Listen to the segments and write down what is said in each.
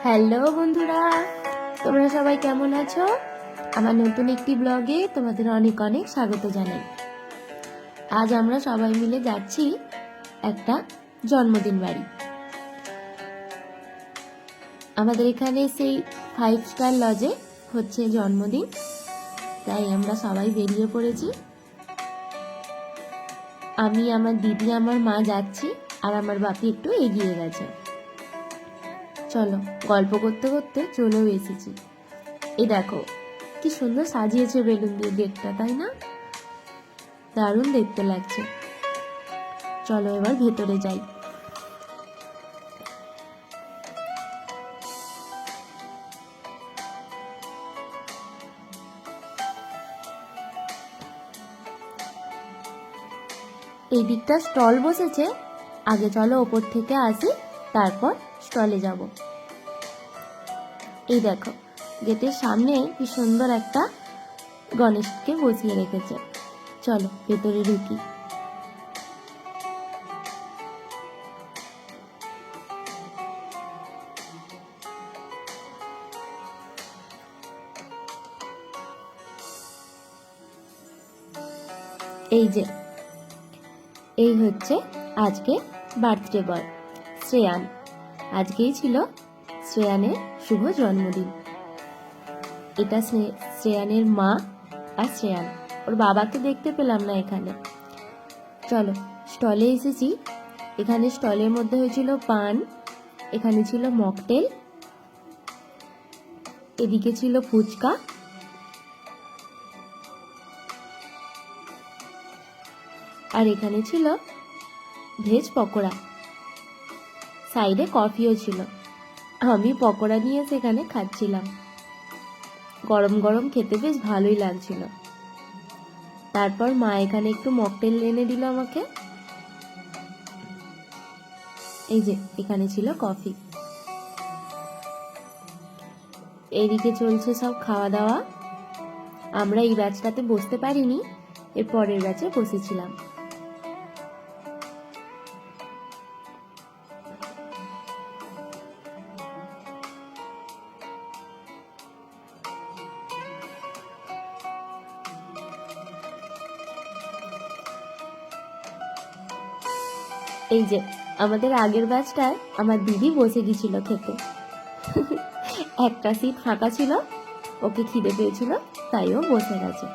Hello বন্ধুরা, তোমরা সবাই কেমন আছো? আমার নতুন একটি ব্লগে তোমাদের অনেক অনেক স্বাগত জানাই। আজ আমরা সবাই মিলে যাচ্ছি একটা জন্মদিন বাড়ি। আমাদের এখানে সেই 5 স্টার লজে হচ্ছে জন্মদিন, তাই আমরা সবাই বেরিয়ে পড়েছি। আমি, আমার দিদি, আমার মা যাচ্ছি, আর আমার বাপি একটু এগিয়ে গেছে। চলো, গল্প করতে করতে চলেও এসেছি। এই দেখো কি সুন্দর সাজিয়েছে বেলুন দিয়ে গেটটা, তাই না? দারুণ দেখতে লাগছে। চলো এবার ভেতরে যাই। এই দিকটা স্টল বসেছে, আগে চলো ওপর থেকে আসি, তারপর স্টলে যাব। এই দেখো গেটের সামনে কি সুন্দর একটা গণেশকে বসিয়ে রেখেছে। চলো ভেতরে ঢুকি। এই যে এই হচ্ছে আজকে বার্থডে বয় শ্রেয়ান। আজকেই ছিল শ্রেয়ানের শুভ জন্মদিন। এটা শ্রেয়ানের মা আর শ্রেয়ান। ওর বাবাকে দেখতে পেলাম না এখানে। চলো স্টলে এসেছি। এখানে স্টলের মধ্যে হয়েছিল পান, এখানে ছিল মকটেল, এদিকে ছিল ফুচকা, আর এখানে ছিল ভেজ পকোড়া। সাইডে কফিও ছিল। আমি পকোড়া নিয়ে সেখানে খাচ্ছিলাম। গরম গরম খেতে বেশ ভালোই লাগছিল। তারপর মা এখানে একটু মকটেল এনে দিল আমাকে। এই যে এখানে ছিল কফি। এইদিকে চলছে সব খাওয়া দাওয়া। আমরা এই ব্যাচটাতে বসতে পারিনি, এর পরের ব্যাচে বসেছিলাম। এই যে আমাদের আগের ব্যাচটায় আমার দিদি বসে গিয়েছিল খেতে। একটা সিট ফাঁকা ছিল, ওকে খিদে পেয়েছিল, তাই ও বসে গেছে।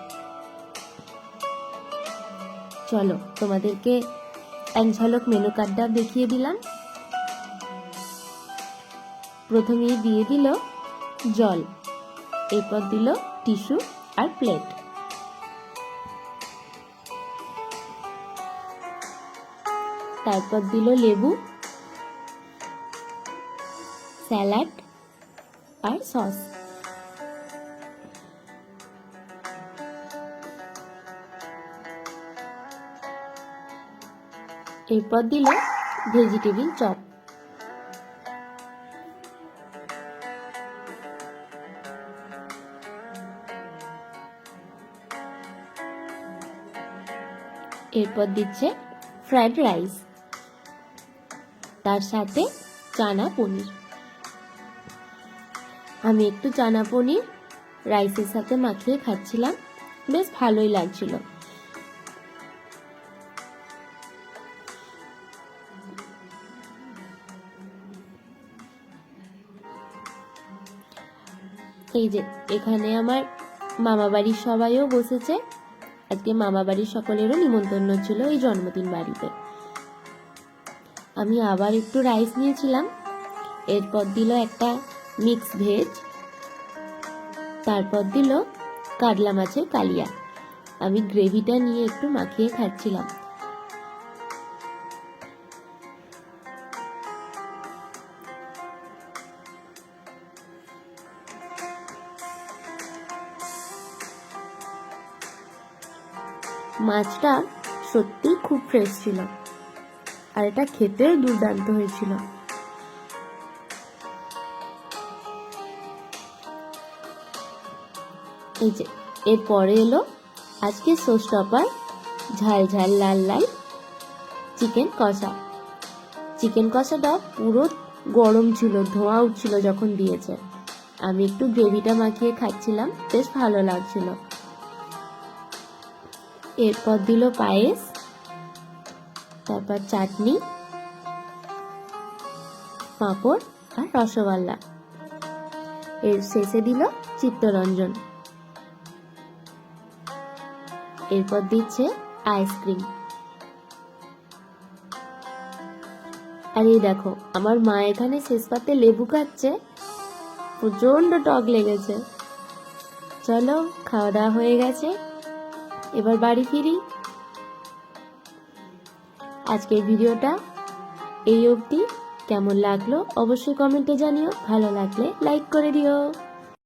চলো তোমাদেরকে এক ঝলক মেনু কার্ডটা দেখিয়ে দিলাম। প্রথমেই দিয়ে দিল জল, এরপর দিল টিস্যু আর প্লেট। তারপর দিল লেবু, স্যালাড আর সস। এরপর দিল ভেজিটেবিল চপ। এরপর দিচ্ছে ফ্রাইড রাইস, তার সাথে চানা পনির। আমি একটু চানা পনির রাইসের সাথে মাখিয়ে খাচ্ছিলাম, বেশ ভালোই লাগছিল। এই যে এখানে আমার মামা বাড়ির সবাইও বসেছে। আজকে মামা বাড়ির সকলেরও নিমন্ত্রণ ছিল এই জন্মদিন বাড়িতে। আমি আবার একটু রাইস নিয়েছিলাম। এরপর দিল একটা মিক্স ভেজ, তারপর দিল কাতলা মাছের কালিয়া। আমি গ্রেভিটা নিয়ে একটু মাখিয়ে খাচ্ছিলাম। মাছটা সত্যি খুব ফ্রেশ ছিল, আর এটা খেতেও দুর্দান্ত হয়েছিল। এই যে এরপরে এলো আজকে শো স্টপার, ঝাল ঝাল লাল লাল চিকেন কষা। চিকেন কষাটা পুরো গরম ছিল, ধোঁয়া উঠছিল যখন দিয়েছে। আমি একটু গ্রেভিটা মাখিয়ে খাচ্ছিলাম, বেশ ভালো লাগছিল। এরপর দিল পায়েস, তারপর চাটনি, পাঁপড় আর রসগোল্লা। এর শেষে দিল চিত্তরঞ্জন। এরপর দিচ্ছে আইসক্রিম। আর এই দেখো, আমার মা এখানে শেষ পাতে লেবু খাচ্ছে, প্রচন্ড টক লেগেছে। চলো, খাওয়া দাওয়া হয়ে গেছে, এবার বাড়ি ফিরি। আজকের ভিডিওটা এই অবধি। কেমন লাগলো অবশ্যই কমেন্টে জানিও, ভালো লাগলে লাইক করে দিও।